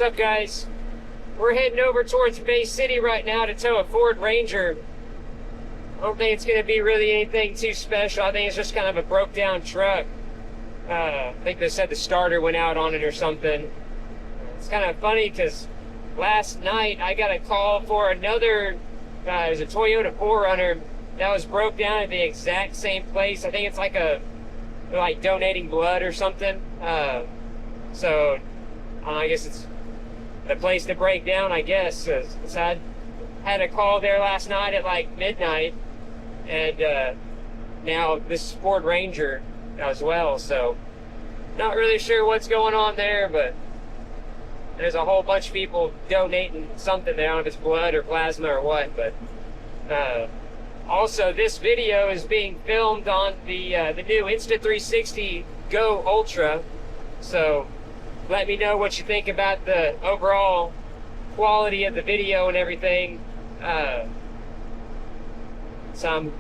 What's up, guys? We're heading over towards Bay City right now to tow a Ford Ranger. I don't think it's going to be really anything too special. I think it's just kind of a broke down truck. I think they said the starter went out on it or something. It's kind of funny because last night I got a call for another, it was a Toyota 4Runner that was broke down at the exact same place. I think it's like they're like donating blood or something. So I guess it's the place to break down, I guess. So I had a call there last night at like midnight, and now this Ford Ranger as well. So not really sure what's going on there, but there's a whole bunch of people donating something. They don't know if it's blood or plasma or what, but also this video is being filmed on the new Insta360 Go Ultra. So let me know what you think about the overall quality of the video and everything. So I'm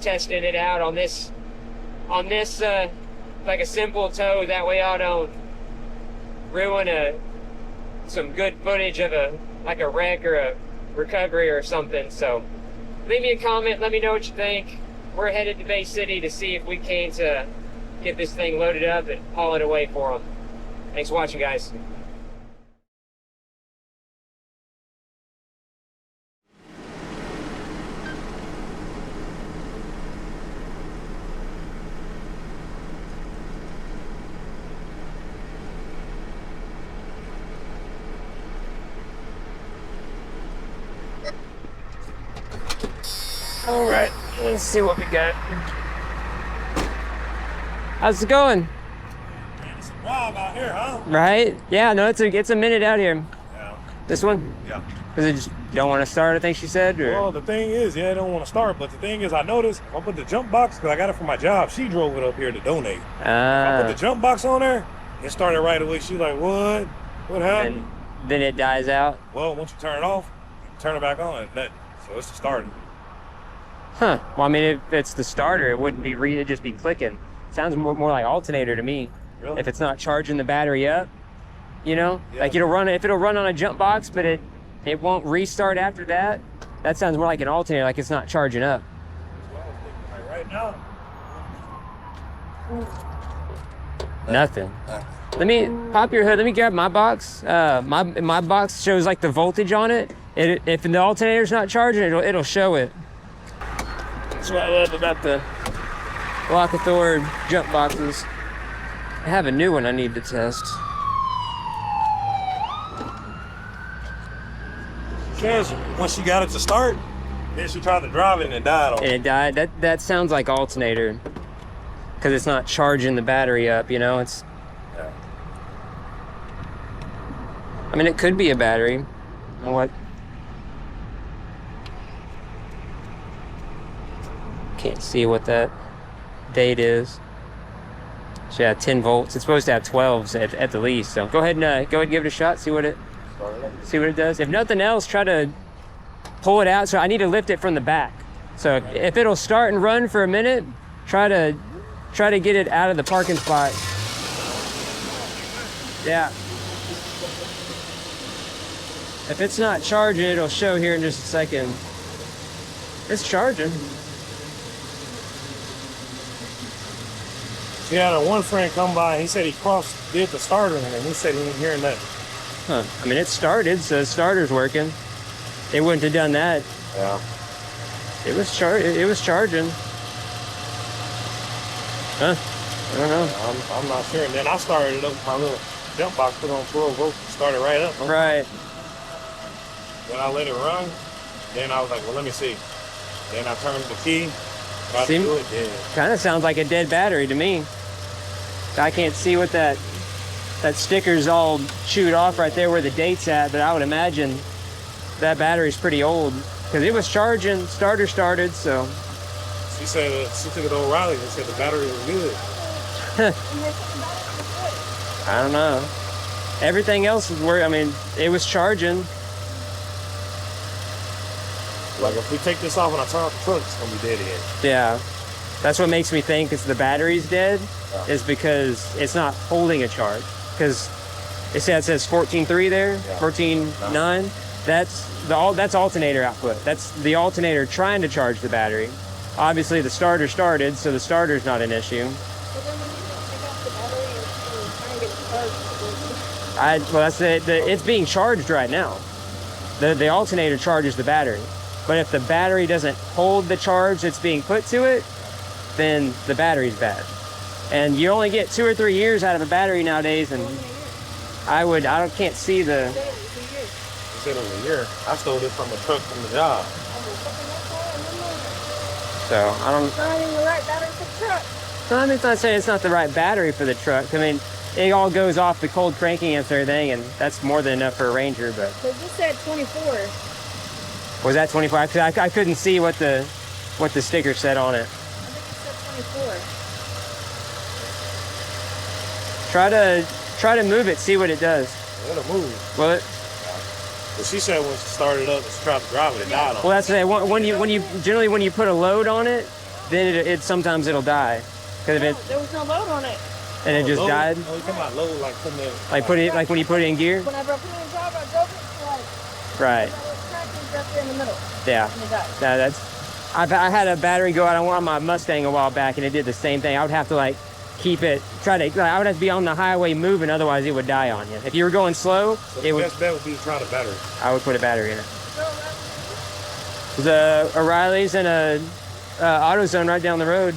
testing it out on this like a simple tow, that way I don't ruin some good footage of a wreck or a recovery or something. So leave me a comment, let me know what you think. We're headed to Bay City to see if we can to get this thing loaded up and haul it away for them. Thanks for watching, guys. All right, let's see what we got. How's it going? It's a drive out here, huh? Right? Yeah, no, it's a minute out here. Yeah. This one? Yeah. Because it just don't want to start, I think she said? Or? Well, the thing is, yeah, I don't want to start, but the thing is, I noticed, I put the jump box, because I got it from my job. She drove it up here to donate. I put the jump box on there, it started right away. She's like, what? What happened? And then it dies out? Well, once you turn it off, you turn it back on. So it's the starter. Huh. Well, I mean, if it's the starter, it wouldn't be it'd just be clicking. Sounds more like alternator to me. Really? If it's not charging the battery up, you know? Yeah. Like if it'll run on a jump box, but it won't restart after that, that sounds more like an alternator, like it's not charging up. That's what I was thinking, like right now. Nothing. Let me pop your hood. Let me grab my box. My box shows like the voltage on it. If the alternator's not charging, it'll show it. That's what I love about the Lock Thor jump boxes. I have a new one I need to test. Says once she got it to start, then she tried to drive it and it died on And it died. That sounds like alternator, because it's not charging the battery up. You know, it's. Yeah. I mean, it could be a battery. What? Can't see what that date is. So yeah, 10 volts. It's supposed to have 12s at the least. So go ahead and give it a shot. See what it does. If nothing else, try to pull it out. So I need to lift it from the back. So if it'll start and run for a minute, try to get it out of the parking spot. Yeah. If it's not charging, it'll show here in just a second. It's charging. She had one friend come by, he said he did the starter, and he said he didn't hear nothing. Huh. I mean, it started, so the starter's working. It wouldn't have done that. Yeah. It was charging. Huh. I don't know. I'm not sure. And then I started it up with my little jump box, put on 12 volts, started right up. Huh? Right. Then I let it run. Then I was like, well, let me see. Then I turned the key. Kind of sounds like a dead battery to me. I can't see what that sticker's all chewed off right there where the date's at, but I would imagine that battery's pretty old because it was charging, starter started, so. She said she took it to O'Reilly's and said the battery was good. I don't know. Everything else was working. I mean, it was charging. Like if we take this off and I turn off the truck, it's gonna be dead again. Yeah, that's what makes me think it's the battery's dead, is because it's not holding a charge. Because It says 14.3 there, Yeah. 14.9. That's alternator output. That's the alternator trying to charge the battery. Obviously, the starter started, so the starter's not an issue. But then when you take off the battery and try and get it charged, Well, that's it's being charged right now. The alternator charges the battery. But if the battery doesn't hold the charge that's being put to it, then the battery's bad. And you only get 2 or 3 years out of a battery nowadays, and I can't see the. it was 2 years. He said it was a year. I stole this from a truck from the job. So I don't. It's not even the right battery for the truck. No, I mean, it's not saying it's not the right battery for the truck. I mean, it all goes off the cold cranking amps and everything, and that's more than enough for a Ranger. But They just said 24. was that 25? 'Cause I couldn't see what the sticker said on it. I think it said 24. Try to move it, see what it does. It'll move. Well, But she said when she started up, she tried to drive it, it died on. well, that's it. When you put a load on it, then it sometimes it'll die, because if No, it there was no load on it. and it just Load? died. Oh, you talking about load like putting it. Like when you put it in gear. Whenever I put it in drive, I drove it like Right. I was cracking right there in the middle. Yeah. And it died. No, that's. I had a battery go out on my Mustang a while back, and it did the same thing. I would have to I would have to be on the highway moving, otherwise it would die on you. If you were going slow, So it the would. best bet would be to try the battery. I would put a battery in it. So There's a O'Reilly's and a AutoZone right down the road.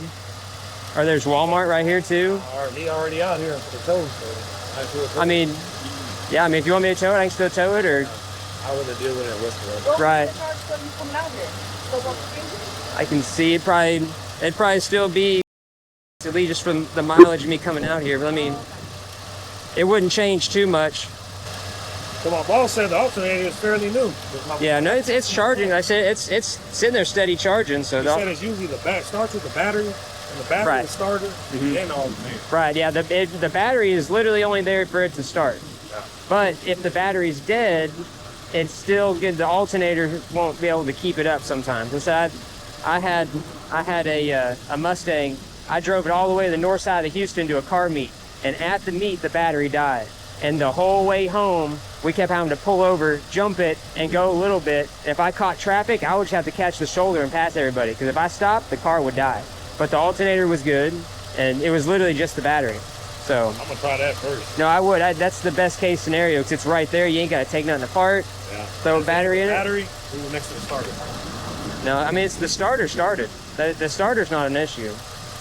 Or there's Walmart right here too. He already out here for the tow, so I do it. I mean, yeah. I mean, if you want me to tow it, I can still tow it. Or I wouldn't deal with it whatsoever. what Right. was the charge for them coming out here? So what was it? I can see it'd probably still be at least just from the mileage of me coming out here. But I mean, it wouldn't change too much. So my boss said the alternator is fairly new. Yeah, no, it's charging. I said it's sitting there steady charging. So He said it's usually starts with the battery, and the battery Right. is started, then the alternator. right, yeah, the battery is literally only there for it to start. Yeah. But if the battery's dead, it's still good. The alternator won't be able to keep it up sometimes. And so I had a Mustang. I drove it all the way to the north side of Houston to a car meet, and at the meet the battery died. And the whole way home, we kept having to pull over, jump it, and go a little bit. If I caught traffic, I would just have to catch the shoulder and pass everybody, because if I stopped, the car would die. But the alternator was good, and it was literally just the battery. So, I'm gonna try that first. no, I would. That's the best case scenario, because it's right there. You ain't got to take nothing apart, Yeah. throw a battery in it. Battery, we were next to the starter. No, I mean, it's the starter started. The starter's not an issue.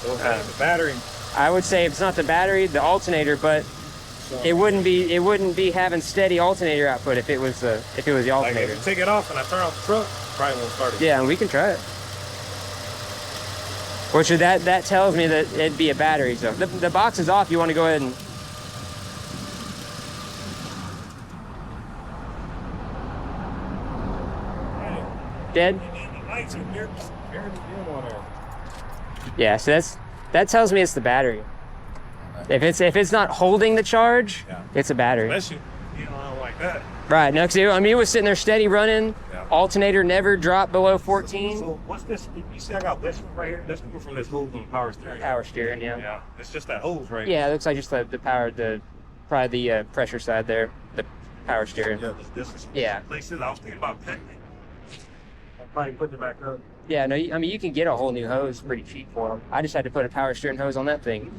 So the battery. I would say if it's not the battery, the alternator, but So, it wouldn't be having steady alternator output if it was the like alternator. if you take it off and I turn off the truck, probably won't start it. Yeah, and we can try it. Which that tells me that it'd be a battery. So the box is off. You want to go ahead and. Dead? The lights are barely dim on there. Yeah, so that tells me it's the battery. If it's not holding the charge, Yeah. it's a battery. Unless you don't like that. Right. No, 'cause I mean it was sitting there steady running. Yeah. Alternator never dropped below 14. So what's this? You see I got this one right here? That's coming from this hose on the power steering. Power steering, yeah. Yeah. It's just that hose right Yeah, it looks like just the power, probably the pressure side there, the power steering. Yeah, this is Yeah. places I was thinking about cutting it. I'm probably putting it back up. Yeah, no, I mean you can get a whole new hose pretty cheap for them. I just had to put a power steering hose on that thing.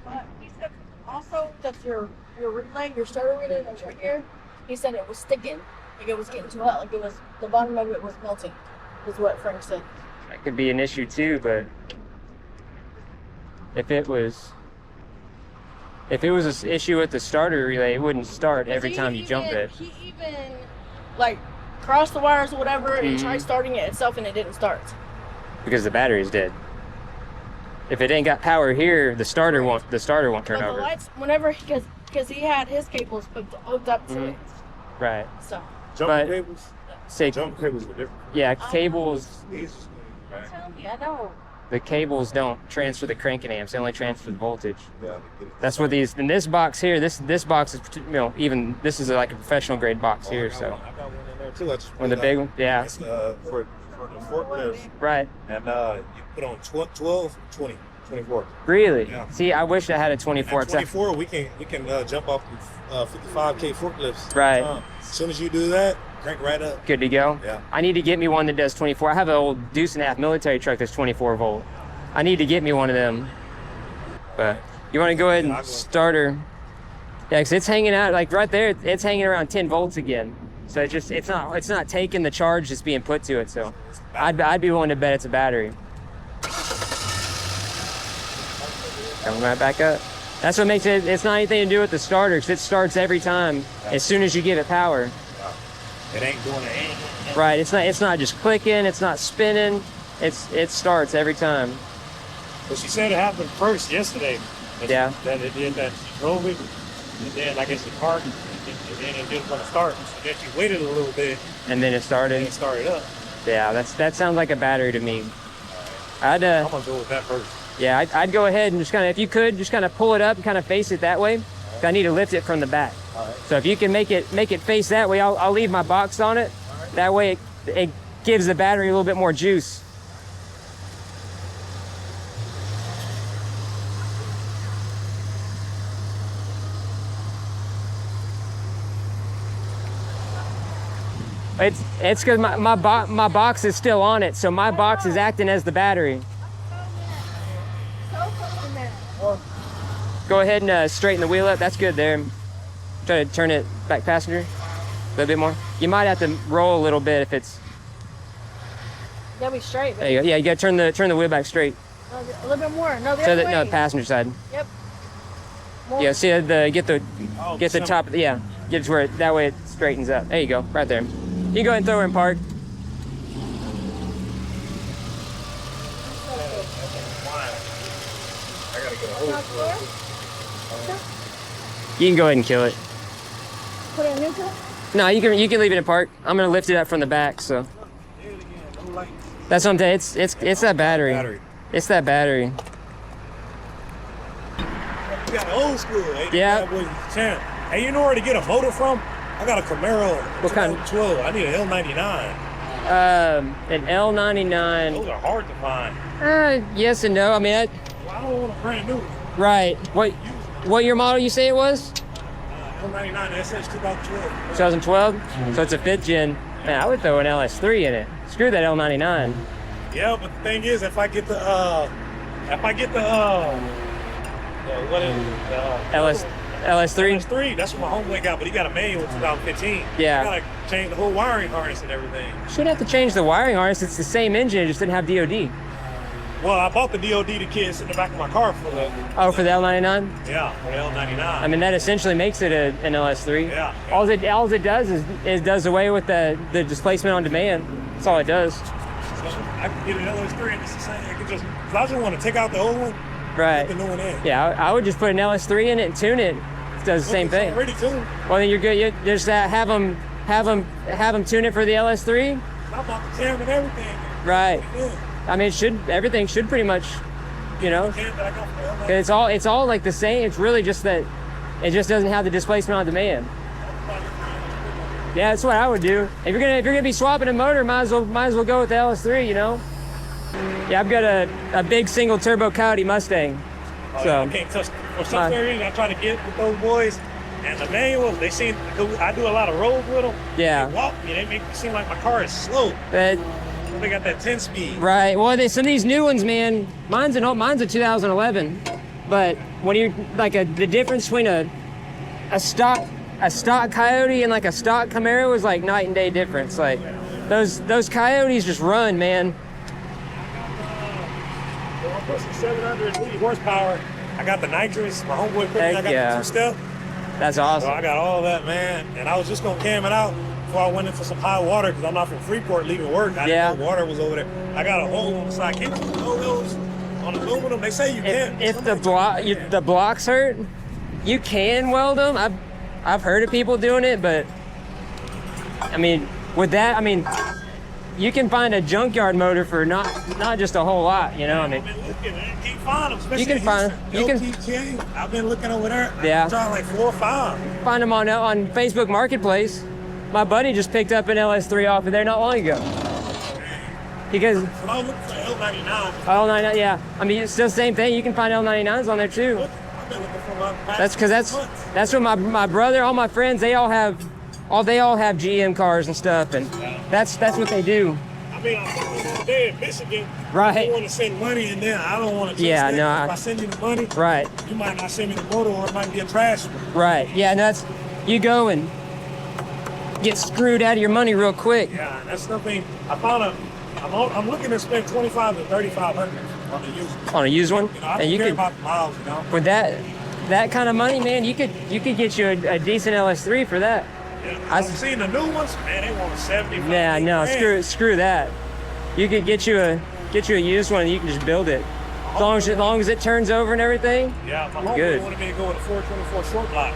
But he said also that your relay, your starter relay that's right here, he said it was sticking. Like it was getting too hot. Like it was, the bottom of it was melting, is what Frank said. That could be an issue too, but if it was an issue with the starter relay, it wouldn't start every time you jump it. He even like crossed the wires or whatever and tried starting it itself and it didn't start. Because the battery's dead. If it ain't got power here, the starter won't turn But the over. lights, whenever, because he had his cables hooked up to it. Right. So. Jumping But- cables? Say, Jump cables are different. yeah, cables. These, right? Tell me, I know. The cables don't transfer the cranking amps; they only transfer the voltage. Yeah, they get it. That's what these in this box here. This box is, even this is like a professional grade box here. So I got one in there too. I just when the put big it one, yeah, It's for the forklift, right. and you put on 12, 20. 24. Really? Yeah. See, I wish I had a 24. At 24, we can jump off 55K forklifts. Right. As soon as you do that, crank right up. Good to go? Yeah. I need to get me one that does 24. I have an old Deuce and a half military truck that's 24 volt. I need to get me one of them. But you want to go ahead and start her? Yeah, because it's hanging out like right there. It's hanging around 10 volts again. So it's not taking the charge that's being put to it. So I'd be willing to bet it's a battery. Coming right back up. That's what makes it. It's not anything to do with the starter, because it starts every time as soon as you give it power. It ain't doing it. Right. It's not just clicking. It's not spinning. It starts every time. But she said it happened first yesterday. Yeah. That it did that. She drove it, and then I guess it parked, and then it didn't want to start. So then she waited a little bit, And then it started. and it started up. Yeah. That sounds like a battery to me. I'm gonna go with that first. Yeah, I'd go ahead and just kind of, if you could, just kind of pull it up and kind of face it that way. I need to lift it from the back. All right. So if you can make it face that way, I'll leave my box on it. Right. That way it gives the battery a little bit more juice. It's because my box is still on it, so my box is acting as the battery. Go ahead and straighten the wheel up. That's good there. Try to turn it back passenger a little bit more. You might have to roll a little bit if it's. Gotta be straight. There you go. Yeah, you gotta turn the wheel back straight. No, a little bit more. No, the So other that way. no, passenger side. Yep. More. Yeah, see get the top. Yeah, get it to where that way it straightens up. There you go, right there. You can go ahead and throw her in park. I gotta get a hold of it. You can go ahead and kill it. Put it in neutral. No, you can leave it in park. I'm gonna lift it up from the back. So that's what I'm saying. It's that battery. It's that battery. You got the old school, eh? Yeah. Hey, you know where to get a motor from? I got a Camaro. What kind? 12. I need an L99. An L99. Those are hard to find. Yes and no. I mean, Well, I don't want a brand new. right. What your model you say it was? L99 SS 2012. 2012. So it's a 5th gen. Man, I would throw an LS3 in it. Screw that L99. Yeah, but the thing is, if I get the what is it? LS3. LS3, that's what my homeboy got, but he got a manual in 2015. Yeah. I gotta change the whole wiring harness and everything. Shouldn't have to change the wiring harness. It's the same engine. It just didn't have DOD. Well, I bought the DOD to kids in the back of my car for the For the L99. yeah, for the L99. I mean, that essentially makes it an LS3. Yeah. All it does is does away with the displacement on demand. That's all it does. So I can get an LS3 and it's the same. I just want to take out the old one, Right. put the new one in. Yeah, I would just put an LS3 in it and tune it. It does the same It's thing. already tuned. Well, then you're good. You just have them tune it for the LS3. I bought the cam and everything. Right. Yeah. I mean, everything should pretty much, you know. Cam that I got from the L99. It's all like the same. It's really just that it just doesn't have the displacement on demand. Yeah, that's what I would do. If you're gonna be swapping a motor, might as well go with the LS3, you know. Yeah, I've got a big single turbo Coyote Mustang. Oh, So yeah, I can't touch. For some reason, I try to get with those boys, and the manual. They seem. I do a lot of roads with them. Yeah. They walk me. They make me seem like my car is slow. that They got that 10 speed. right. Well, some of these new ones, man. Mine's a 2011, but when you the difference between a stock Coyote and like a stock Camaro is like night and day difference. Like those Coyotes just run, man. 780 horsepower. I got the nitrous. My homeboy put me. I Heck got yeah. the 2-step. That's So awesome. I got all that, man. And I was just gonna cam it out before I went into some high water because I'm not from Freeport leaving work. I Yeah. didn't know water was over there. I got a hole on the side. Can't you know those on aluminum? They say you can. If the blocks hurt, you can weld them. I've heard of people doing it, but I mean, with that, I mean, you can find a junkyard motor for not just a whole lot, you know. I mean, I've been looking, man. Can't find them. Especially You can find- you can- LTTA. I've been looking over there. Yeah. I'm trying like 4 or 5. find them on Facebook Marketplace. My buddy just picked up an LS3 off of there not long ago. Because When I was looking for L99, L99, yeah. I mean, it's still the same thing. You can find L99s on there too. I've been looking for my past That's because months. that's what my brother, all my friends, they all have GM cars and stuff, and that's what they do. I mean, I'm fucking all day in Michigan. Right. You want to send money, and then I don't want to. Yeah, that. no, If I send you the money, Right. you might not send me the motor, or it might be a trash one. Right. Yeah, and that's, you go and get screwed out of your money real quick. Yeah, that stuff ain't. I'm looking to spend 25 to 3,500 on the used. On a used one, You know, I and don't you care could, about the miles, you know. with that kind of money, man, you could get you a decent LS3 for that. Yeah, I've seen the new ones, man. They want 75. Yeah, no, 80 screw that. You could get you a used one, and you can just build it. As long as it turns over and everything. Yeah, my Good. homeboy wanted me to go with a 424 short block.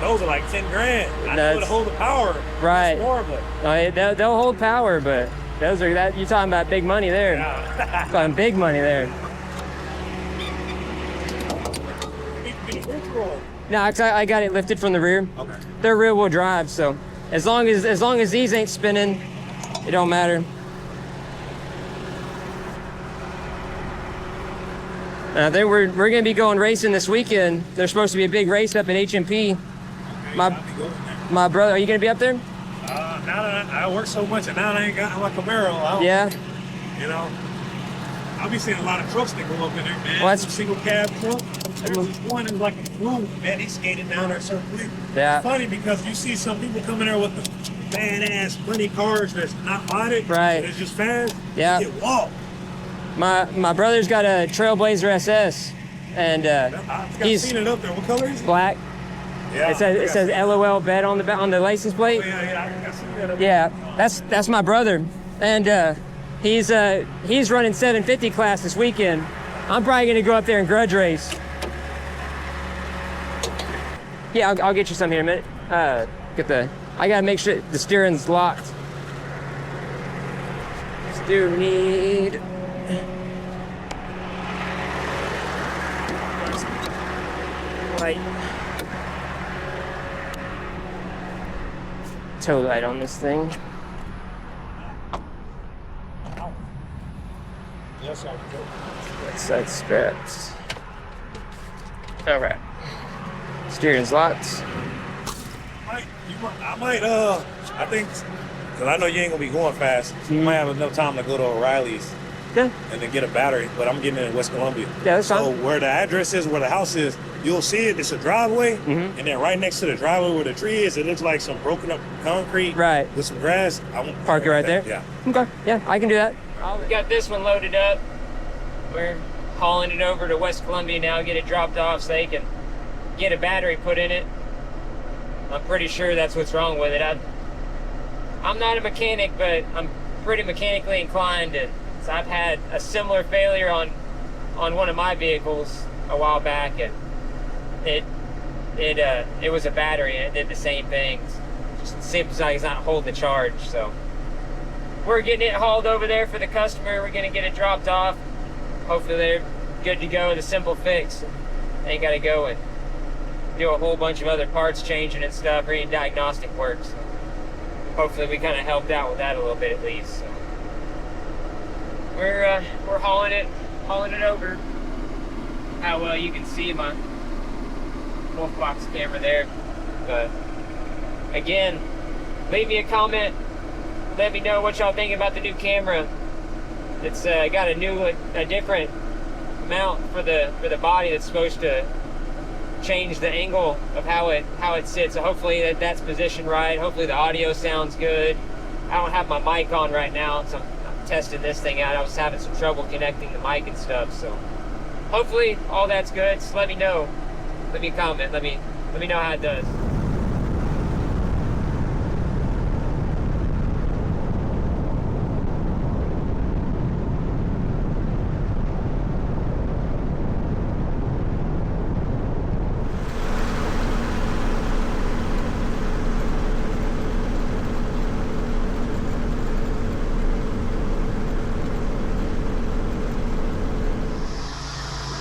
Those are like 10 grand. I know That's- to hold the power. Right. It's more, but They'll hold power, but those are that you're talking about big money there. yeah. Talking big money there. No, I got it lifted from the rear. Okay. They're rear wheel drive, so as long as these ain't spinning, it don't matter. We're gonna be going racing this weekend. There's supposed to be a big race up at HMP. My brother, are you gonna be up there? Now that I work so much and now I ain't got my Camaro, I don't, Yeah. you know, I'll be seeing a lot of trucks that go up in there, man. Well, that's- Some single cab truck. There's this one in like a room, man. He's skating down there so quick. Yeah. It's funny because you see some people coming there with the badass money cars that's not modded. Right. It's just fast. Yeah. You get walk. My brother's got a Trailblazer SS, and I've he's seen it up there. What color is it? black. Yeah. It says LOL bet on the license plate. Oh, yeah, I seen that up Yeah, that's my brother, and he's running 750 class this weekend. I'm probably gonna go up there and grudge race. Yeah, I'll get you some here in a minute. I gotta make sure the steering's locked. Steer need. Light. Toe light on this thing. Yes, sir. Side straps. All right. Steering's locked. I think, because I know you ain't gonna be going fast. You might have enough time to go to O'Reilly's Yeah. and then get a battery. But I'm getting it in West Columbia. Yeah, that's So fine. where the address is, where the house is, you'll see it. It's a driveway, Mm-hmm. and then right next to the driveway where the tree is, it looks like some broken up concrete, Right. with some grass. I won't Park it right there? Yeah. Okay. Yeah, I can do that. We got this one loaded up. We're hauling it over to West Columbia now, get it dropped off so they can get a battery put in it. I'm pretty sure that's what's wrong with it. I'm not a mechanic, but I'm pretty mechanically inclined, and so I've had a similar failure on one of my vehicles a while back, and it was a battery and it did the same thing. Just seems like it's not holding the charge, so we're getting it hauled over there for the customer. We're gonna get it dropped off. Hopefully they're good to go with a simple fix. Ain't gotta go and do a whole bunch of other parts changing and stuff, or any diagnostic work. So hopefully we kind of helped out with that a little bit at least. So we're hauling it over. How well you can see my wolf box camera there, but again, leave me a comment. Let me know what y'all think about the new camera. It's got a different mount for the body that's supposed to change the angle of how it sits. So hopefully that's positioned right. Hopefully the audio sounds good. I don't have my mic on right now, so I'm testing this thing out. I was having some trouble connecting the mic and stuff, so hopefully all that's good. Just let me know. Let me comment. Let me know how it does.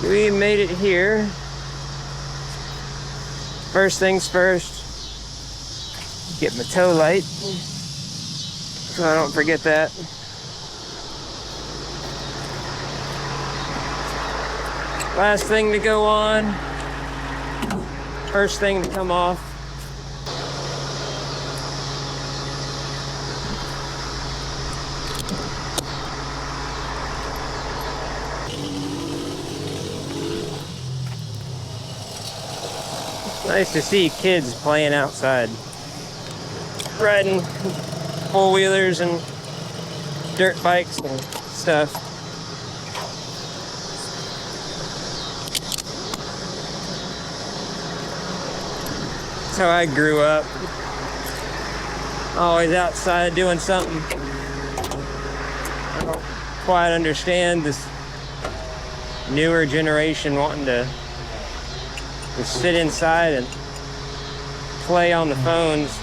We made it here. First things first, get my tow light so I don't forget that. Last thing to go on. First thing to come off. Nice to see kids playing outside, riding four-wheelers and dirt bikes and stuff. That's how I grew up. Always outside doing something. I don't quite understand this newer generation wanting to just sit inside and play on the phones.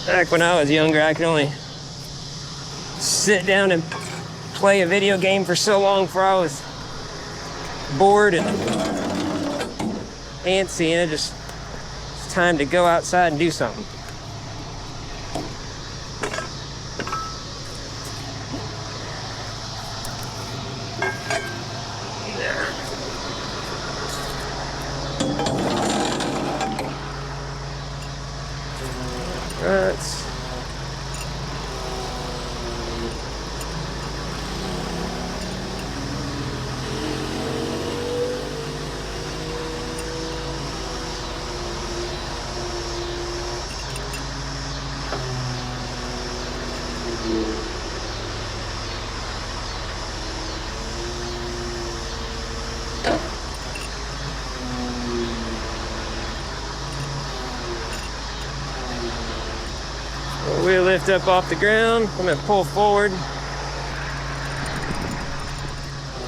Back when I was younger, I could only sit down and play a video game for so long before I was bored and antsy, and it's time to go outside and do something. Wheel lift up off the ground. I'm gonna pull forward.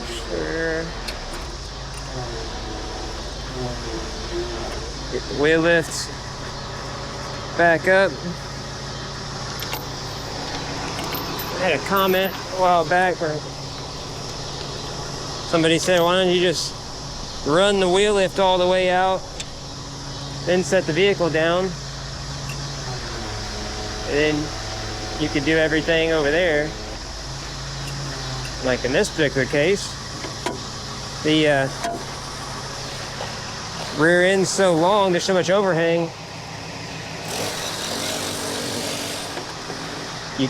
Sure. Get the wheel lift back up. I had a comment a while back where somebody said, why don't you just run the wheel lift all the way out, then set the vehicle down, and then you could do everything over there. Like in this particular case, the rear end's so long, there's so much overhang, you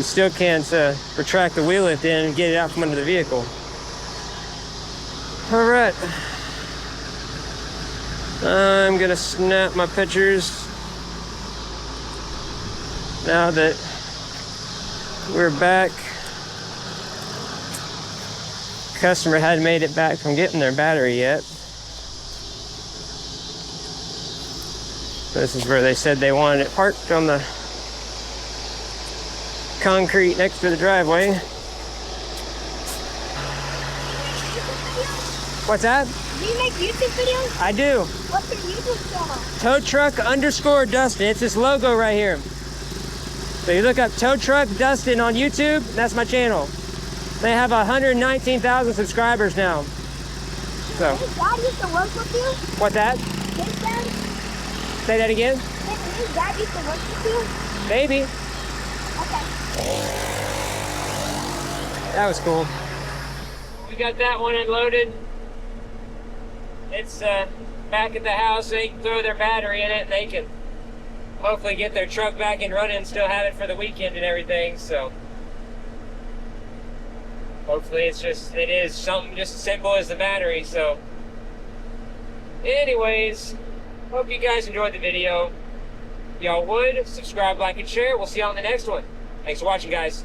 still can't retract the wheel lift in and get it out from under the vehicle. All right. I'm gonna snap my pictures now that we're back. Customer hadn't made it back from getting their battery yet. This is where they said they wanted it parked on the concrete next to the driveway. What's that? Do you make YouTube videos? I do. What's your YouTube channel? towtruckdustin. It's this logo right here. So you look up towtruckdustin on YouTube, that's my channel. They have 119,000 subscribers now. So. Did Dad used to work with you? What's that? His dad? Say that again? Did his dad used to work with you? Maybe. Okay. That was cool. We got that one unloaded. It's back at the house. They can throw their battery in it. They can hopefully get their truck back and running and still have it for the weekend and everything. So hopefully it is something just as simple as the battery. So anyways, hope you guys enjoyed the video. If y'all would, subscribe, like, and share. We'll see you on the next one. Thanks for watching, guys.